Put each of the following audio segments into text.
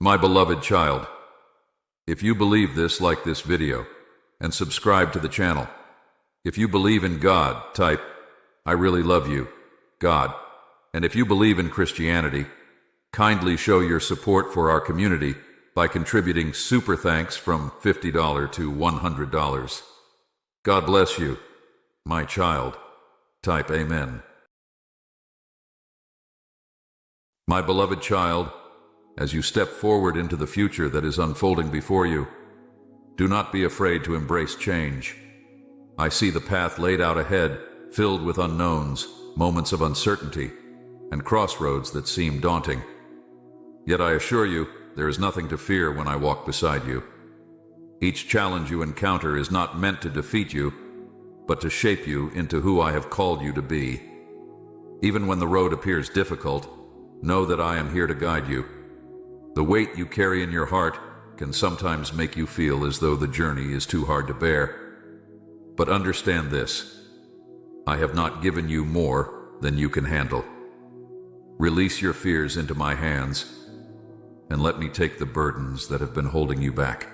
My beloved child, if you believe this, like this video and subscribe to the channel. If you believe in God, type, "I really love you, God." And if you believe in Christianity, kindly show your support for our community by contributing super thanks from $50 to $100. God bless you, my child. Type Amen. My beloved child, as you step forward into the future that is unfolding before you, do not be afraid to embrace change. I see the path laid out ahead, filled with unknowns, moments of uncertainty, and crossroads that seem daunting. Yet I assure you, there is nothing to fear when I walk beside you. Each challenge you encounter is not meant to defeat you, but to shape you into who I have called you to be. Even when the road appears difficult, know that I am here to guide you. The weight you carry in your heart can sometimes make you feel as though the journey is too hard to bear. But understand this: I have not given you more than you can handle. Release your fears into my hands, and let me take the burdens that have been holding you back.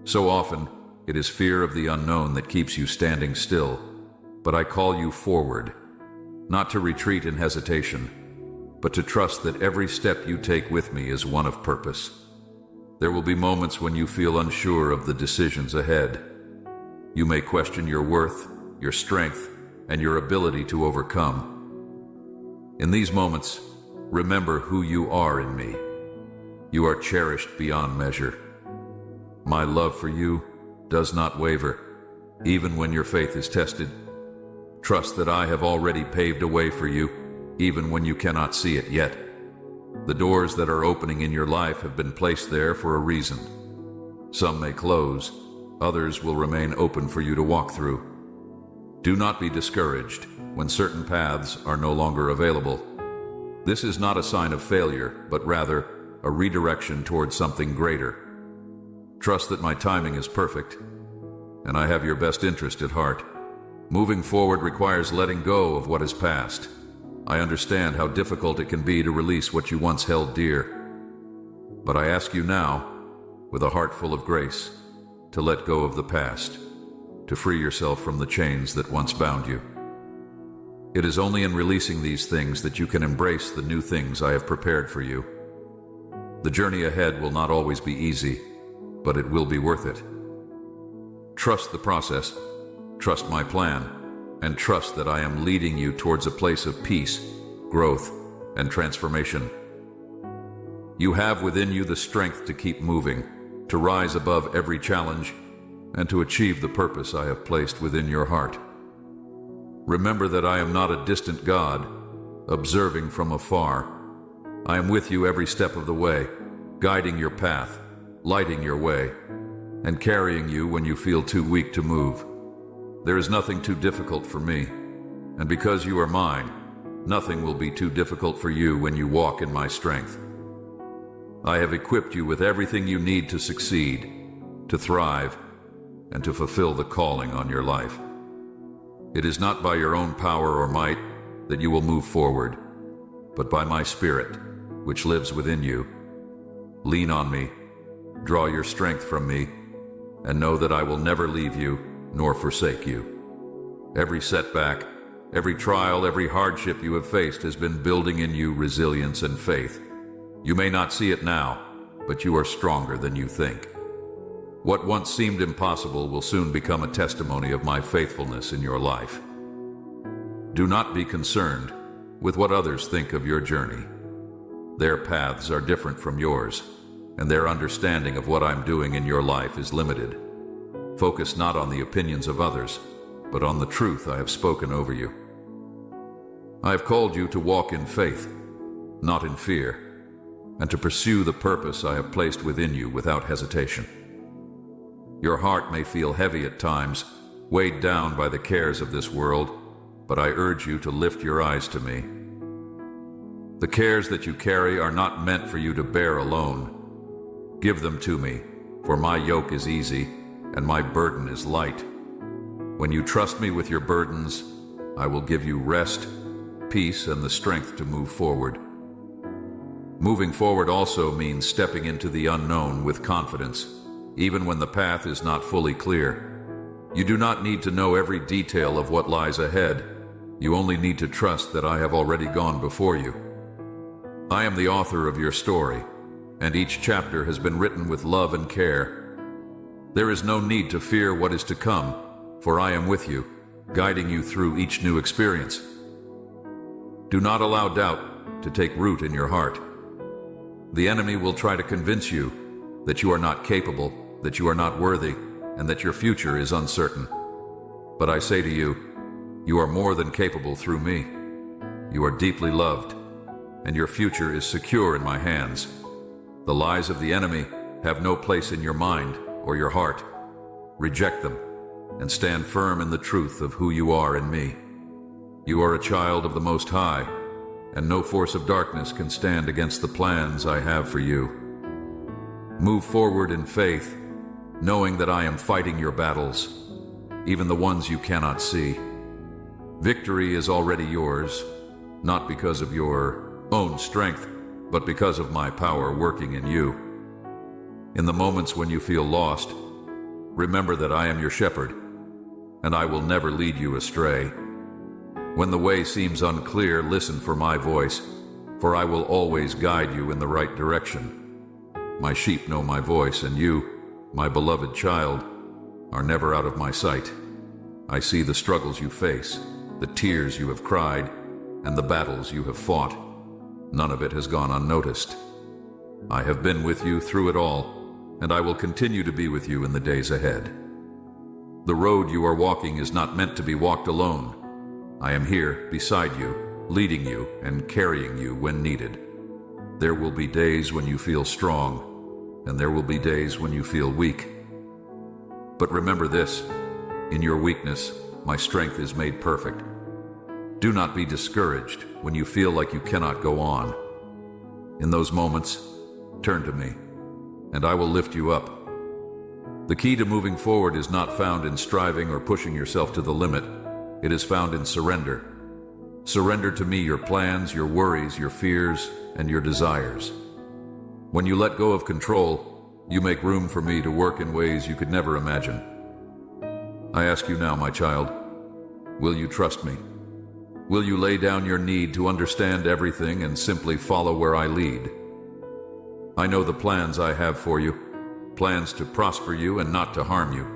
So often, it is fear of the unknown that keeps you standing still, but I call you forward, not to retreat in hesitation, but to trust that every step you take with me is one of purpose. There will be moments when you feel unsure of the decisions ahead. You may question your worth, your strength, and your ability to overcome. In these moments, remember who you are in me. You are cherished beyond measure. My love for you does not waver, even when your faith is tested. Trust that I have already paved a way for you, even when you cannot see it yet. The doors that are opening in your life have been placed there for a reason. Some may close, others will remain open for you to walk through. Do not be discouraged when certain paths are no longer available. This is not a sign of failure, but rather a redirection towards something greater. Trust that my timing is perfect, and I have your best interest at heart. Moving forward requires letting go of what is past. I understand how difficult it can be to release what you once held dear. But I ask you now, with a heart full of grace, to let go of the past, to free yourself from the chains that once bound you. It is only in releasing these things that you can embrace the new things I have prepared for you. The journey ahead will not always be easy, but it will be worth it. Trust the process, trust my plan, and trust that I am leading you towards a place of peace, growth, and transformation. You have within you the strength to keep moving, to rise above every challenge, and to achieve the purpose I have placed within your heart. Remember that I am not a distant God, observing from afar. I am with you every step of the way, guiding your path, lighting your way, and carrying you when you feel too weak to move. There is nothing too difficult for me, and because you are mine, nothing will be too difficult for you when you walk in my strength. I have equipped you with everything you need to succeed, to thrive, and to fulfill the calling on your life. It is not by your own power or might that you will move forward, but by my Spirit, which lives within you. Lean on me, draw your strength from me, and know that I will never leave you nor forsake you. Every setback, every trial, every hardship you have faced has been building in you resilience and faith. You may not see it now, but you are stronger than you think. What once seemed impossible will soon become a testimony of my faithfulness in your life. Do not be concerned with what others think of your journey. Their paths are different from yours, and their understanding of what I'm doing in your life is limited. Focus not on the opinions of others, but on the truth I have spoken over you. I have called you to walk in faith, not in fear, and to pursue the purpose I have placed within you without hesitation. Your heart may feel heavy at times, weighed down by the cares of this world, but I urge you to lift your eyes to me. The cares that you carry are not meant for you to bear alone. Give them to me, for my yoke is easy and my burden is light. When you trust me with your burdens, I will give you rest, peace, and the strength to move forward. Moving forward also means stepping into the unknown with confidence, even when the path is not fully clear. You do not need to know every detail of what lies ahead. You only need to trust that I have already gone before you. I am the author of your story, and each chapter has been written with love and care. There is no need to fear what is to come, for I am with you, guiding you through each new experience. Do not allow doubt to take root in your heart. The enemy will try to convince you that you are not capable, that you are not worthy, and that your future is uncertain. But I say to you, you are more than capable through me. You are deeply loved, and your future is secure in my hands. The lies of the enemy have no place in your mind or your heart. Reject them, and stand firm in the truth of who you are in me. You are a child of the Most High, and no force of darkness can stand against the plans I have for you. Move forward in faith, knowing that I am fighting your battles, even the ones you cannot see. Victory is already yours, not because of your own strength, but because of my power working in you. In the moments when you feel lost, remember that I am your shepherd, and I will never lead you astray. When the way seems unclear, listen for my voice, for I will always guide you in the right direction. My sheep know my voice, and you, my beloved child, are never out of my sight. I see the struggles you face, the tears you have cried, and the battles you have fought. None of it has gone unnoticed. I have been with you through it all, and I will continue to be with you in the days ahead. The road you are walking is not meant to be walked alone. I am here beside you, leading you and carrying you when needed. There will be days when you feel strong, and there will be days when you feel weak. But remember this, in your weakness, my strength is made perfect. Do not be discouraged when you feel like you cannot go on. In those moments, turn to me, and I will lift you up. The key to moving forward is not found in striving or pushing yourself to the limit. It is found in surrender. Surrender to me your plans, your worries, your fears, and your desires. When you let go of control, you make room for me to work in ways you could never imagine. I ask you now, my child, will you trust me? Will you lay down your need to understand everything and simply follow where I lead? I know the plans I have for you, plans to prosper you and not to harm you,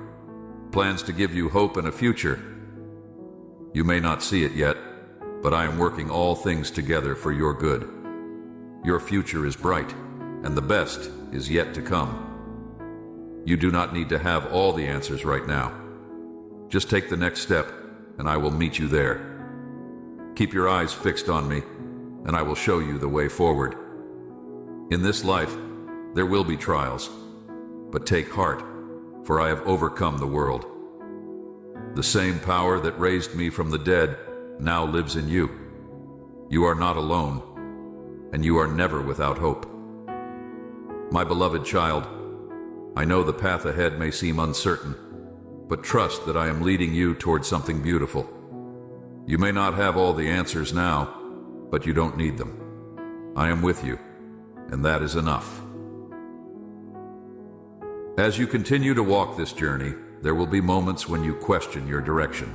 plans to give you hope and a future. You may not see it yet, but I am working all things together for your good. Your future is bright, and the best is yet to come. You do not need to have all the answers right now. Just take the next step, and I will meet you there. Keep your eyes fixed on me, and I will show you the way forward. In this life, there will be trials, but take heart, for I have overcome the world. The same power that raised me from the dead now lives in you. You are not alone, and you are never without hope. My beloved child, I know the path ahead may seem uncertain, but trust that I am leading you towards something beautiful. You may not have all the answers now, but you don't need them. I am with you, and that is enough. As you continue to walk this journey, there will be moments when you question your direction.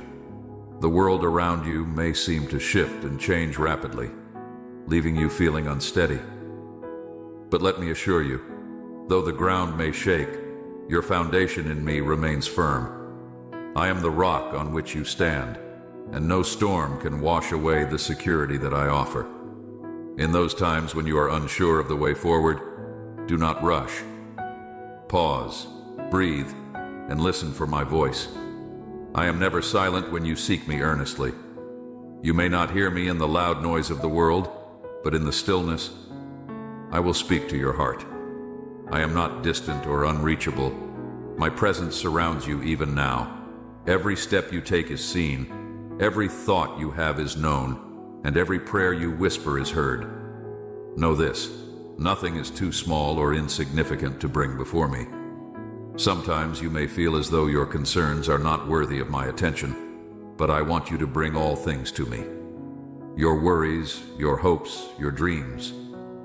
The world around you may seem to shift and change rapidly, leaving you feeling unsteady. But let me assure you, though the ground may shake, your foundation in me remains firm. I am the rock on which you stand, and no storm can wash away the security that I offer. In those times when you are unsure of the way forward, do not rush. Pause, breathe, and listen for my voice. I am never silent when you seek me earnestly. You may not hear me in the loud noise of the world, but in the stillness, I will speak to your heart. I am not distant or unreachable. My presence surrounds you even now. Every step you take is seen, every thought you have is known, and every prayer you whisper is heard. Know this, nothing is too small or insignificant to bring before me. Sometimes you may feel as though your concerns are not worthy of my attention, but I want you to bring all things to me. Your worries, your hopes, your dreams.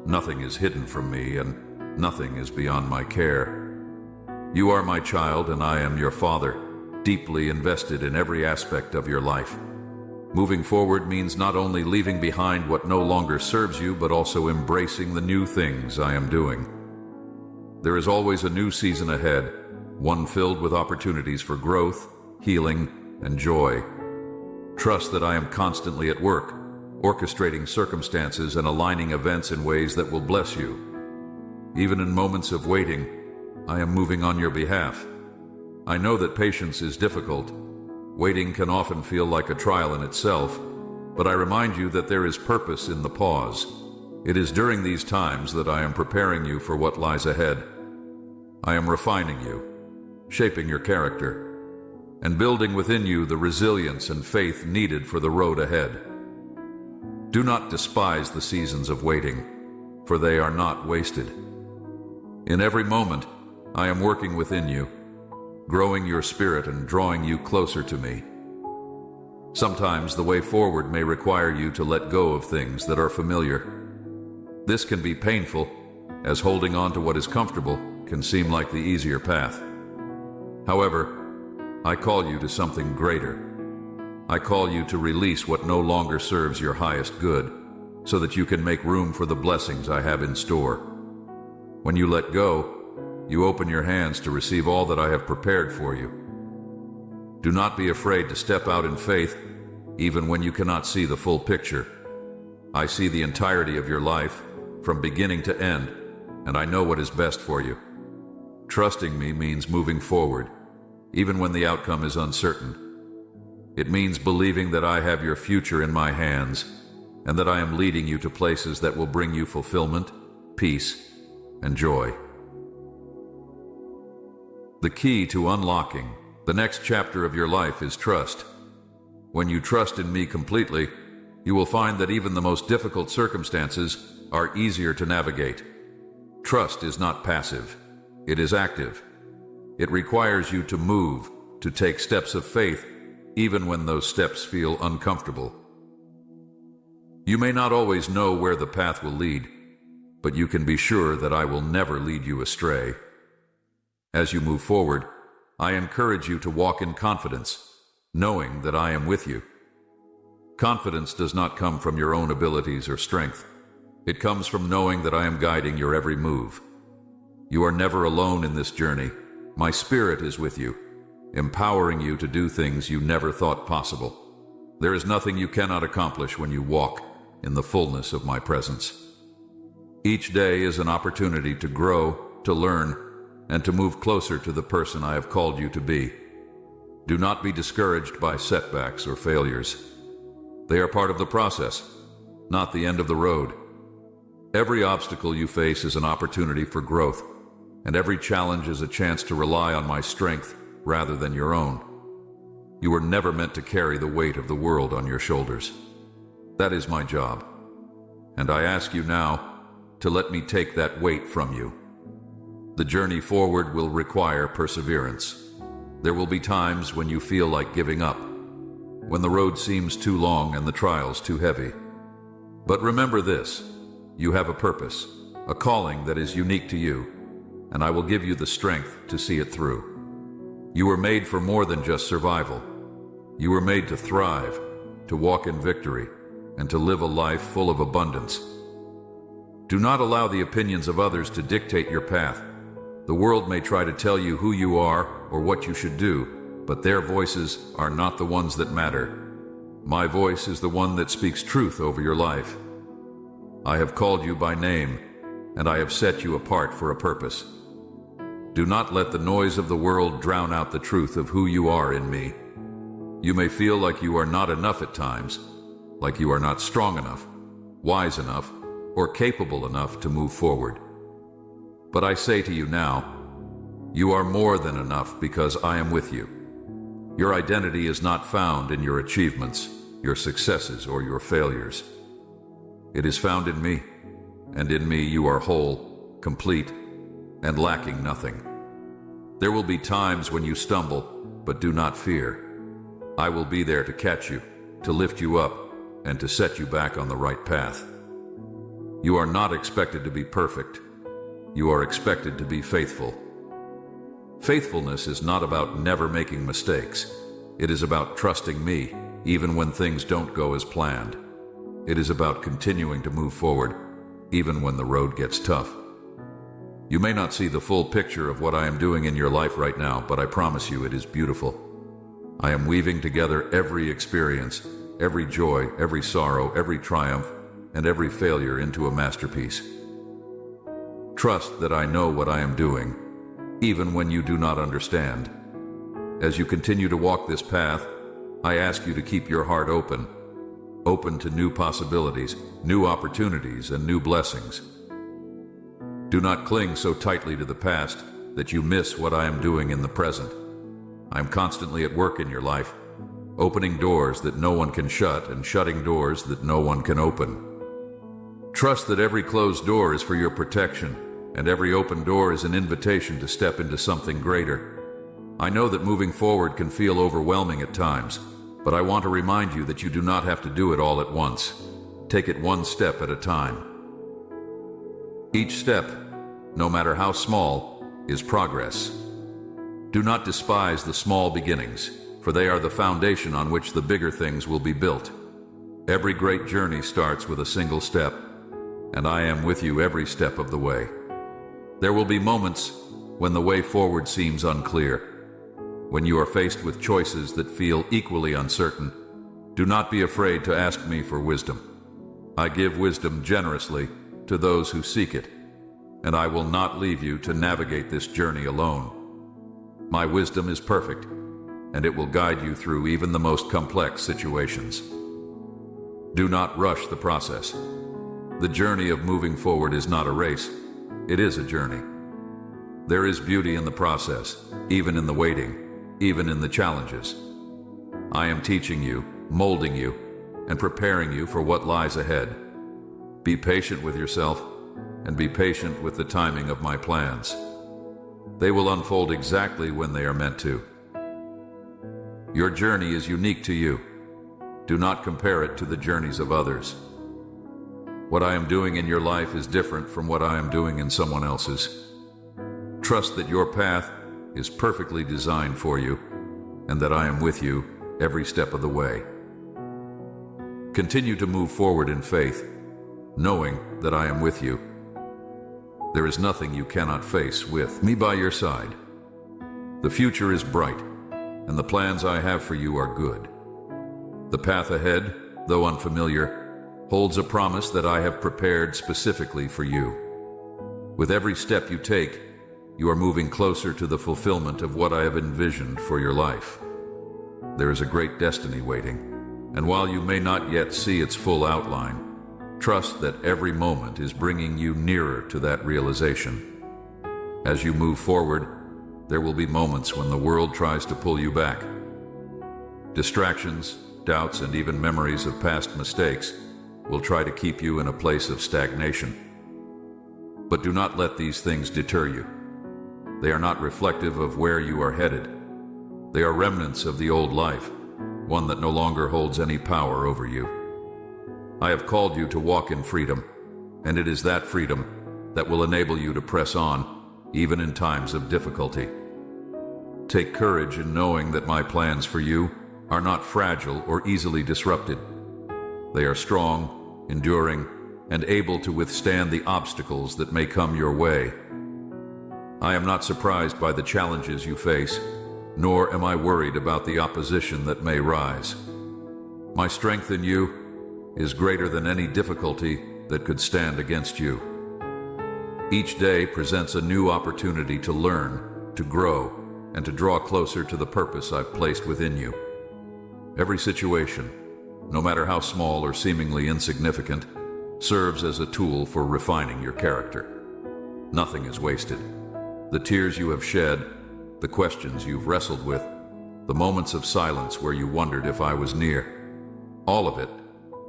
Nothing is hidden from me, and nothing is beyond my care. You are my child, and I am your father, deeply invested in every aspect of your life. Moving forward means not only leaving behind what no longer serves you, but also embracing the new things I am doing. There is always a new season ahead, one filled with opportunities for growth, healing, and joy. Trust that I am constantly at work, orchestrating circumstances and aligning events in ways that will bless you. Even in moments of waiting, I am moving on your behalf. I know that patience is difficult. Waiting can often feel like a trial in itself, but I remind you that there is purpose in the pause. It is during these times that I am preparing you for what lies ahead. I am refining you, shaping your character, and building within you the resilience and faith needed for the road ahead. Do not despise the seasons of waiting, for they are not wasted. In every moment, I am working within you, growing your spirit and drawing you closer to me. Sometimes the way forward may require you to let go of things that are familiar. This can be painful, as holding on to what is comfortable can seem like the easier path. However, I call you to something greater. I call you to release what no longer serves your highest good, so that you can make room for the blessings I have in store. When you let go, you open your hands to receive all that I have prepared for you. Do not be afraid to step out in faith, even when you cannot see the full picture. I see the entirety of your life, from beginning to end, and I know what is best for you. Trusting me means moving forward, even when the outcome is uncertain. It means believing that I have your future in my hands, and that I am leading you to places that will bring you fulfillment, peace, and joy. The key to unlocking the next chapter of your life is trust. When you trust in me completely, you will find that even the most difficult circumstances are easier to navigate. Trust is not passive, it is active. It requires you to move, to take steps of faith, even when those steps feel uncomfortable. You may not always know where the path will lead, but you can be sure that I will never lead you astray. As you move forward, I encourage you to walk in confidence, knowing that I am with you. Confidence does not come from your own abilities or strength. It comes from knowing that I am guiding your every move. You are never alone in this journey. My spirit is with you, empowering you to do things you never thought possible. There is nothing you cannot accomplish when you walk in the fullness of my presence. Each day is an opportunity to grow, to learn, and to move closer to the person I have called you to be. Do not be discouraged by setbacks or failures. They are part of the process, not the end of the road. Every obstacle you face is an opportunity for growth, and every challenge is a chance to rely on my strength rather than your own. You were never meant to carry the weight of the world on your shoulders. That is my job, and I ask you now to let me take that weight from you. The journey forward will require perseverance. There will be times when you feel like giving up, when the road seems too long and the trials too heavy. But remember this, you have a purpose, a calling that is unique to you, and I will give you the strength to see it through. You were made for more than just survival. You were made to thrive, to walk in victory, and to live a life full of abundance. Do not allow the opinions of others to dictate your path. The world may try to tell you who you are or what you should do, but their voices are not the ones that matter. My voice is the one that speaks truth over your life. I have called you by name, and I have set you apart for a purpose. Do not let the noise of the world drown out the truth of who you are in me. You may feel like you are not enough at times, like you are not strong enough, wise enough, or capable enough to move forward. But I say to you now, you are more than enough because I am with you. Your identity is not found in your achievements, your successes, or your failures. It is found in me, and in me you are whole, complete, and lacking nothing. There will be times when you stumble, but do not fear. I will be there to catch you, to lift you up, and to set you back on the right path. You are not expected to be perfect. You are expected to be faithful. Faithfulness is not about never making mistakes. It is about trusting me, even when things don't go as planned. It is about continuing to move forward, even when the road gets tough. You may not see the full picture of what I am doing in your life right now, but I promise you it is beautiful. I am weaving together every experience, every joy, every sorrow, every triumph, and every failure into a masterpiece. Trust that I know what I am doing, even when you do not understand. As you continue to walk this path, I ask you to keep your heart open to new possibilities, new opportunities, and new blessings. Do not cling so tightly to the past that you miss what I am doing in the present. I am constantly at work in your life, opening doors that no one can shut and shutting doors that no one can open. Trust that every closed door is for your protection, and every open door is an invitation to step into something greater. I know that moving forward can feel overwhelming at times, but I want to remind you that you do not have to do it all at once. Take it one step at a time. Each step, no matter how small, is progress. Do not despise the small beginnings, for they are the foundation on which the bigger things will be built. Every great journey starts with a single step, and I am with you every step of the way. There will be moments when the way forward seems unclear, when you are faced with choices that feel equally uncertain. Do not be afraid to ask me for wisdom. I give wisdom generously to those who seek it, and I will not leave you to navigate this journey alone. My wisdom is perfect, and it will guide you through even the most complex situations. Do not rush the process. The journey of moving forward is not a race. It is a journey. There is beauty in the process, even in the waiting, even in the challenges. I am teaching you, molding you, and preparing you for what lies ahead. Be patient with yourself, and be patient with the timing of my plans. They will unfold exactly when they are meant to. Your journey is unique to you. Do not compare it to the journeys of others. What I am doing in your life is different from what I am doing in someone else's. Trust that your path is perfectly designed for you, and that I am with you every step of the way. Continue to move forward in faith, knowing that I am with you. There is nothing you cannot face with me by your side. The future is bright, and the plans I have for you are good. The path ahead, though unfamiliar, holds a promise that I have prepared specifically for you. With every step you take, you are moving closer to the fulfillment of what I have envisioned for your life. There is a great destiny waiting, and while you may not yet see its full outline, trust that every moment is bringing you nearer to that realization. As you move forward, there will be moments when the world tries to pull you back. Distractions, doubts, and even memories of past mistakes will try to keep you in a place of stagnation. But do not let these things deter you. They are not reflective of where you are headed. They are remnants of the old life, one that no longer holds any power over you. I have called you to walk in freedom, and it is that freedom that will enable you to press on, even in times of difficulty. Take courage in knowing that my plans for you are not fragile or easily disrupted. They are strong, enduring, and able to withstand the obstacles that may come your way. I am not surprised by the challenges you face, nor am I worried about the opposition that may rise. My strength in you is greater than any difficulty that could stand against you. Each day presents a new opportunity to learn, to grow, and to draw closer to the purpose I've placed within you. Every situation, no matter how small or seemingly insignificant, serves as a tool for refining your character. Nothing is wasted. The tears you have shed, the questions you've wrestled with, the moments of silence where you wondered if I was near, all of it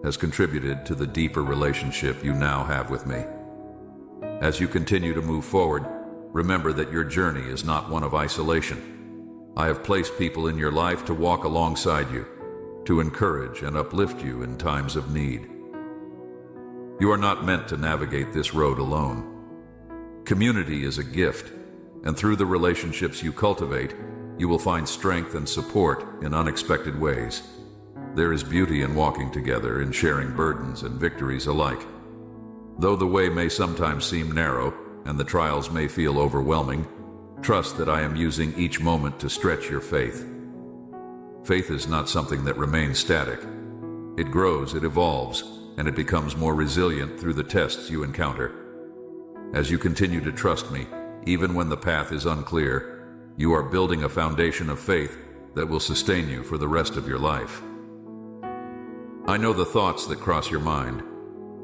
has contributed to the deeper relationship you now have with me. As you continue to move forward, remember that your journey is not one of isolation. I have placed people in your life to walk alongside you, to encourage and uplift you in times of need. You are not meant to navigate this road alone. Community is a gift, and through the relationships you cultivate, you will find strength and support in unexpected ways. There is beauty in walking together, in sharing burdens and victories alike. Though the way may sometimes seem narrow and the trials may feel overwhelming, trust that I am using each moment to stretch your faith. Faith is not something that remains static. It grows, it evolves, and it becomes more resilient through the tests you encounter. As you continue to trust me, even when the path is unclear, you are building a foundation of faith that will sustain you for the rest of your life. I know the thoughts that cross your mind.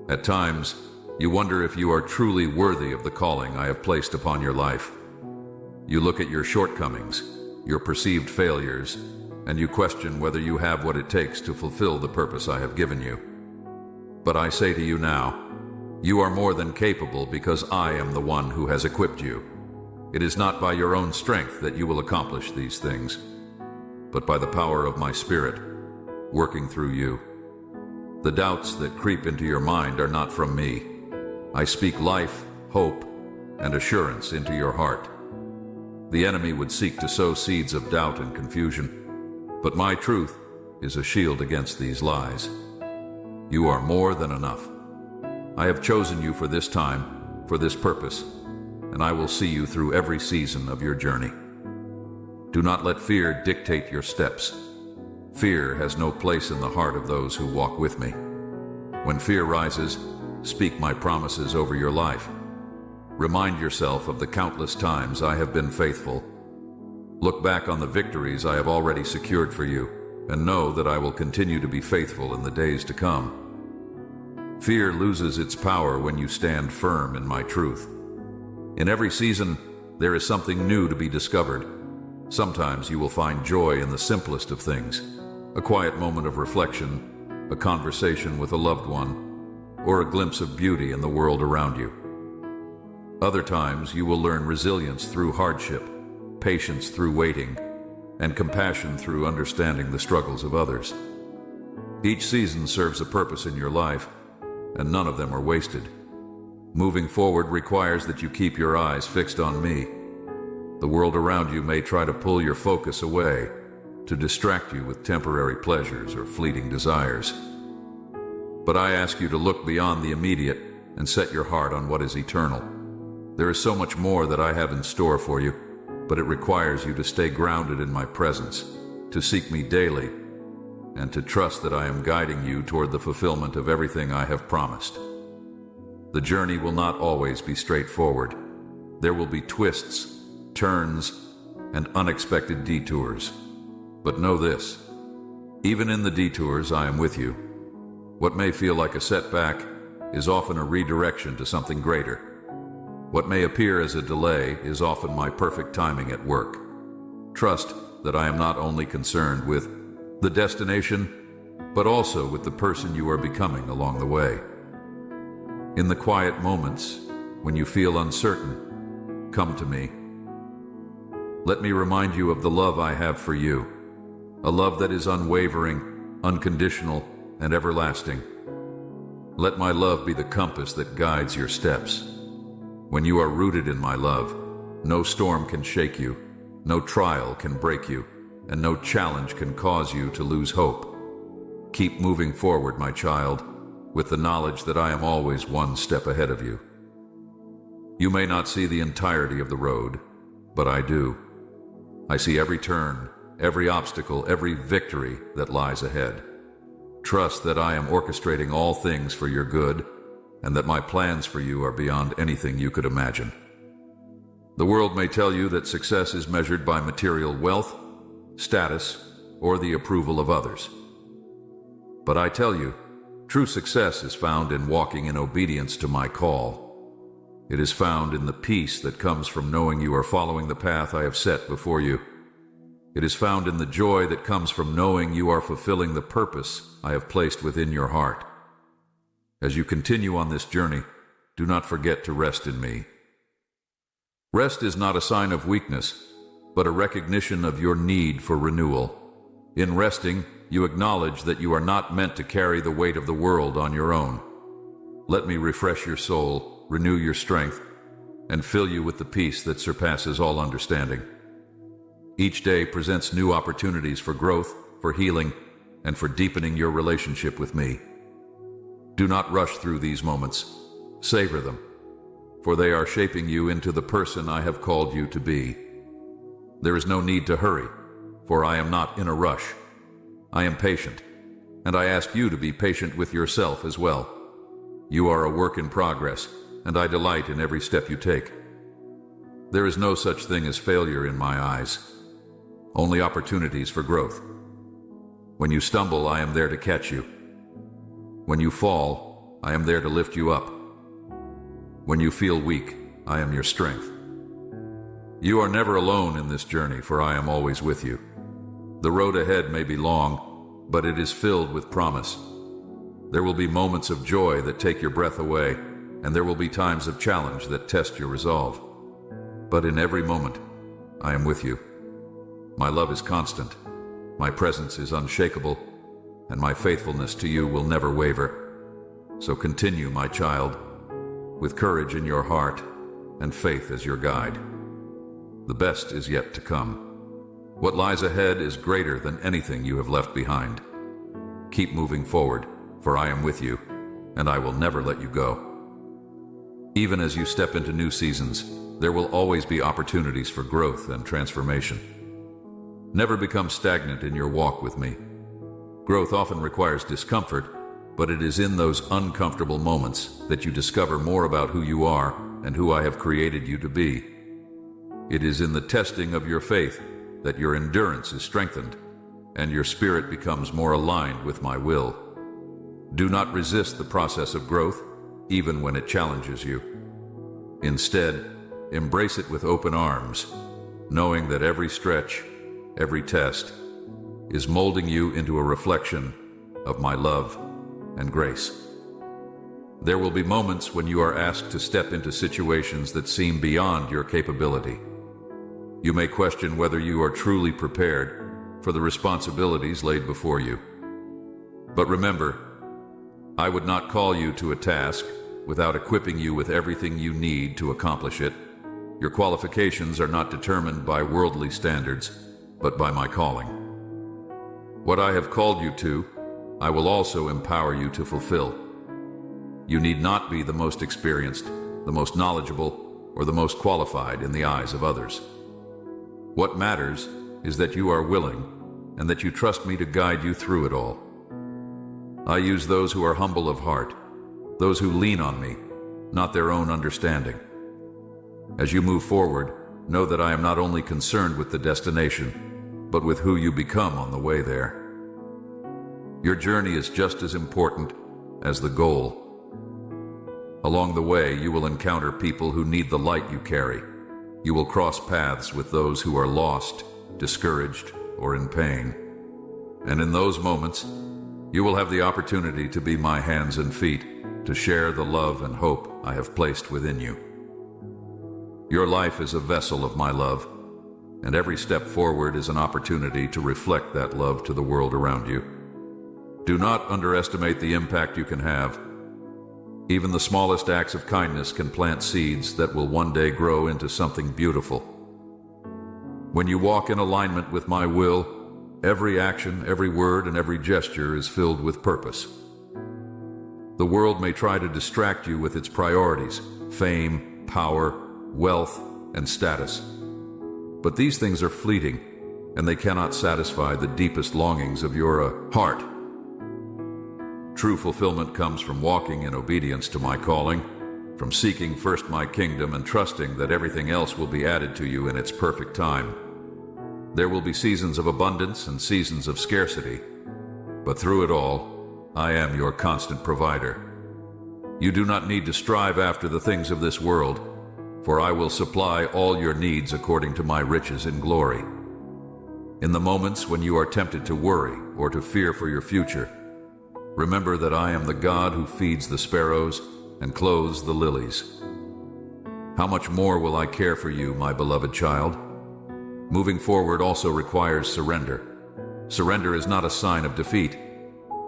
At times, you wonder if you are truly worthy of the calling I have placed upon your life. You look at your shortcomings, your perceived failures, and you question whether you have what it takes to fulfill the purpose I have given you. But I say to you now, you are more than capable because I am the one who has equipped you. It is not by your own strength that you will accomplish these things, but by the power of my Spirit, working through you. The doubts that creep into your mind are not from me. I speak life, hope, and assurance into your heart. The enemy would seek to sow seeds of doubt and confusion, but my truth is a shield against these lies. You are more than enough. I have chosen you for this time, for this purpose, and I will see you through every season of your journey. Do not let fear dictate your steps. Fear has no place in the heart of those who walk with me. When fear rises, speak my promises over your life. Remind yourself of the countless times I have been faithful. Look back on the victories I have already secured for you, and know that I will continue to be faithful in the days to come. Fear loses its power when you stand firm in my truth. In every season, there is something new to be discovered. Sometimes you will find joy in the simplest of things, a quiet moment of reflection, a conversation with a loved one, or a glimpse of beauty in the world around you. Other times you will learn resilience through hardship, patience through waiting, and compassion through understanding the struggles of others. Each season serves a purpose in your life, and none of them are wasted. Moving forward requires that you keep your eyes fixed on me. The world around you may try to pull your focus away, to distract you with temporary pleasures or fleeting desires. But I ask you to look beyond the immediate and set your heart on what is eternal. There is so much more that I have in store for you, but it requires you to stay grounded in my presence, to seek me daily, and to trust that I am guiding you toward the fulfillment of everything I have promised. The journey will not always be straightforward. There will be twists, turns, and unexpected detours. But know this, even in the detours, I am with you. What may feel like a setback is often a redirection to something greater. What may appear as a delay is often my perfect timing at work. Trust that I am not only concerned with the destination, but also with the person you are becoming along the way. In the quiet moments, when you feel uncertain, come to me. Let me remind you of the love I have for you, a love that is unwavering, unconditional, and everlasting. Let my love be the compass that guides your steps. When you are rooted in my love, no storm can shake you, no trial can break you, and no challenge can cause you to lose hope. Keep moving forward, my child, with the knowledge that I am always one step ahead of you. You may not see the entirety of the road, but I do. I see every turn, every obstacle, every victory that lies ahead. Trust that I am orchestrating all things for your good, and that my plans for you are beyond anything you could imagine. The world may tell you that success is measured by material wealth, status, or the approval of others. But I tell you, true success is found in walking in obedience to my call. It is found in the peace that comes from knowing you are following the path I have set before you. It is found in the joy that comes from knowing you are fulfilling the purpose I have placed within your heart. As you continue on this journey, do not forget to rest in me. Rest is not a sign of weakness, but a recognition of your need for renewal. In resting, you acknowledge that you are not meant to carry the weight of the world on your own. Let me refresh your soul, renew your strength, and fill you with the peace that surpasses all understanding. Each day presents new opportunities for growth, for healing, and for deepening your relationship with me. Do not rush through these moments. Savor them, for they are shaping you into the person I have called you to be. There is no need to hurry, for I am not in a rush. I am patient, and I ask you to be patient with yourself as well. You are a work in progress, and I delight in every step you take. There is no such thing as failure in my eyes, only opportunities for growth. When you stumble, I am there to catch you. When you fall, I am there to lift you up. When you feel weak, I am your strength. You are never alone in this journey, for I am always with you. The road ahead may be long, but it is filled with promise. There will be moments of joy that take your breath away, and there will be times of challenge that test your resolve. But in every moment, I am with you. My love is constant, my presence is unshakable, and my faithfulness to you will never waver. So continue, my child, with courage in your heart and faith as your guide. The best is yet to come. What lies ahead is greater than anything you have left behind. Keep moving forward, for I am with you, and I will never let you go. Even as you step into new seasons, there will always be opportunities for growth and transformation. Never become stagnant in your walk with me. Growth often requires discomfort, but it is in those uncomfortable moments that you discover more about who you are and who I have created you to be. It is in the testing of your faith that your endurance is strengthened and your spirit becomes more aligned with my will. Do not resist the process of growth, even when it challenges you. Instead, embrace it with open arms, knowing that every stretch, every test, is molding you into a reflection of my love and grace. There will be moments when you are asked to step into situations that seem beyond your capability. You may question whether you are truly prepared for the responsibilities laid before you. But remember, I would not call you to a task without equipping you with everything you need to accomplish it. Your qualifications are not determined by worldly standards, but by my calling. What I have called you to, I will also empower you to fulfill. You need not be the most experienced, the most knowledgeable, or the most qualified in the eyes of others. What matters is that you are willing and that you trust me to guide you through it all. I use those who are humble of heart, those who lean on me, not their own understanding. As you move forward, know that I am not only concerned with the destination, but with who you become on the way there. Your journey is just as important as the goal. Along the way, you will encounter people who need the light you carry. You will cross paths with those who are lost, discouraged, or in pain. And in those moments, you will have the opportunity to be my hands and feet, to share the love and hope I have placed within you. Your life is a vessel of my love, and every step forward is an opportunity to reflect that love to the world around you. Do not underestimate the impact you can have. Even the smallest acts of kindness can plant seeds that will one day grow into something beautiful. When you walk in alignment with my will, every action, every word, and every gesture is filled with purpose. The world may try to distract you with its priorities, fame, power, wealth, and status. But these things are fleeting, and they cannot satisfy the deepest longings of your heart. True fulfillment comes from walking in obedience to my calling, from seeking first my kingdom and trusting that everything else will be added to you in its perfect time. There will be seasons of abundance and seasons of scarcity, but through it all, I am your constant provider. You do not need to strive after the things of this world, for I will supply all your needs according to my riches in glory. In the moments when you are tempted to worry or to fear for your future, remember that I am the God who feeds the sparrows and clothes the lilies. How much more will I care for you, my beloved child? Moving forward also requires surrender. Surrender is not a sign of defeat.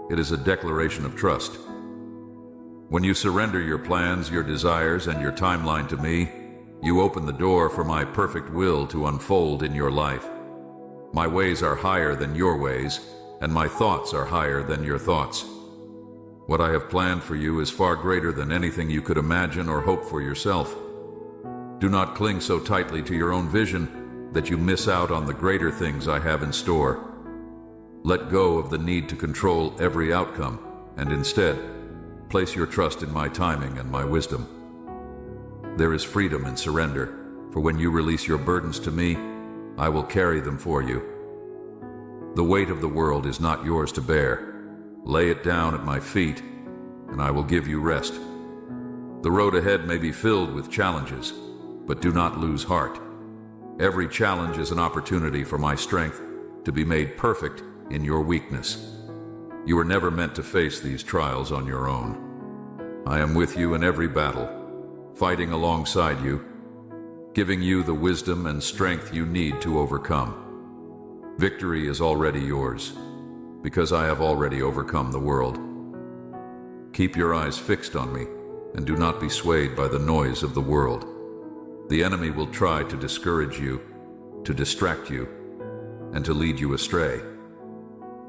It is a declaration of trust. When you surrender your plans, your desires, and your timeline to me, you open the door for my perfect will to unfold in your life. My ways are higher than your ways, and my thoughts are higher than your thoughts. What I have planned for you is far greater than anything you could imagine or hope for yourself. Do not cling so tightly to your own vision that you miss out on the greater things I have in store. Let go of the need to control every outcome, and instead, place your trust in my timing and my wisdom. There is freedom in surrender, for when you release your burdens to me, I will carry them for you. The weight of the world is not yours to bear. Lay it down at my feet, and I will give you rest. The road ahead may be filled with challenges, but do not lose heart. Every challenge is an opportunity for my strength to be made perfect in your weakness. You were never meant to face these trials on your own. I am with you in every battle, fighting alongside you, giving you the wisdom and strength you need to overcome. Victory is already yours, because I have already overcome the world. Keep your eyes fixed on me, and do not be swayed by the noise of the world. The enemy will try to discourage you, to distract you, and to lead you astray.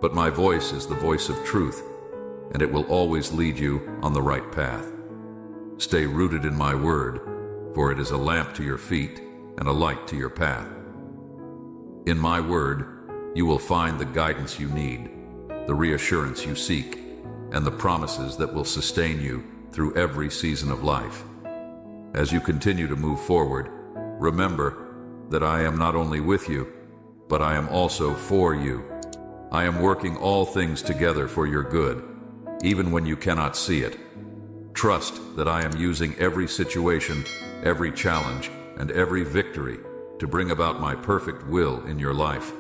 But my voice is the voice of truth, and it will always lead you on the right path. Stay rooted in my word, for it is a lamp to your feet and a light to your path. In my word, you will find the guidance you need, the reassurance you seek, and the promises that will sustain you through every season of life. As you continue to move forward, remember that I am not only with you, but I am also for you. I am working all things together for your good, even when you cannot see it. Trust that I am using every situation, every challenge, and every victory to bring about my perfect will in your life.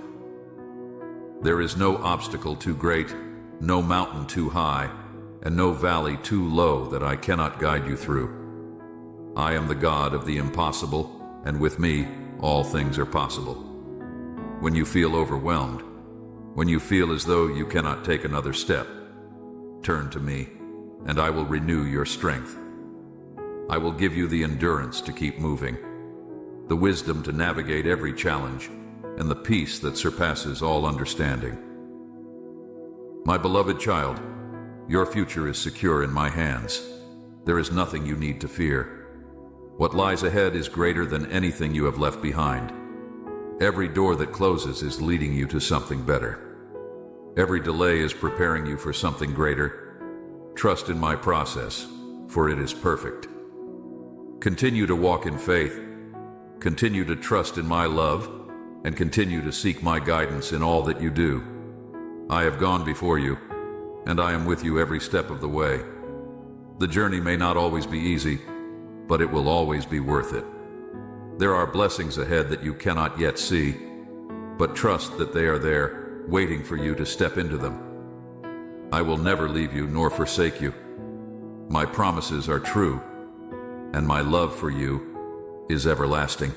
There is no obstacle too great, no mountain too high, and no valley too low that I cannot guide you through. I am the God of the impossible, and with me, all things are possible. When you feel overwhelmed, when you feel as though you cannot take another step, turn to me, and I will renew your strength. I will give you the endurance to keep moving, the wisdom to navigate every challenge, and the peace that surpasses all understanding. My beloved child, your future is secure in my hands. There is nothing you need to fear. What lies ahead is greater than anything you have left behind. Every door that closes is leading you to something better. Every delay is preparing you for something greater. Trust in my process, for it is perfect. Continue to walk in faith, continue to trust in my love, and continue to seek my guidance in all that you do. I have gone before you, and I am with you every step of the way. The journey may not always be easy, but it will always be worth it. There are blessings ahead that you cannot yet see, but trust that they are there, waiting for you to step into them. I will never leave you nor forsake you. My promises are true, and my love for you is everlasting.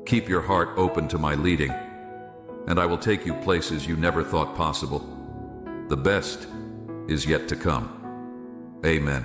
Keep your heart open to my leading, and I will take you places you never thought possible. The best is yet to come. Amen.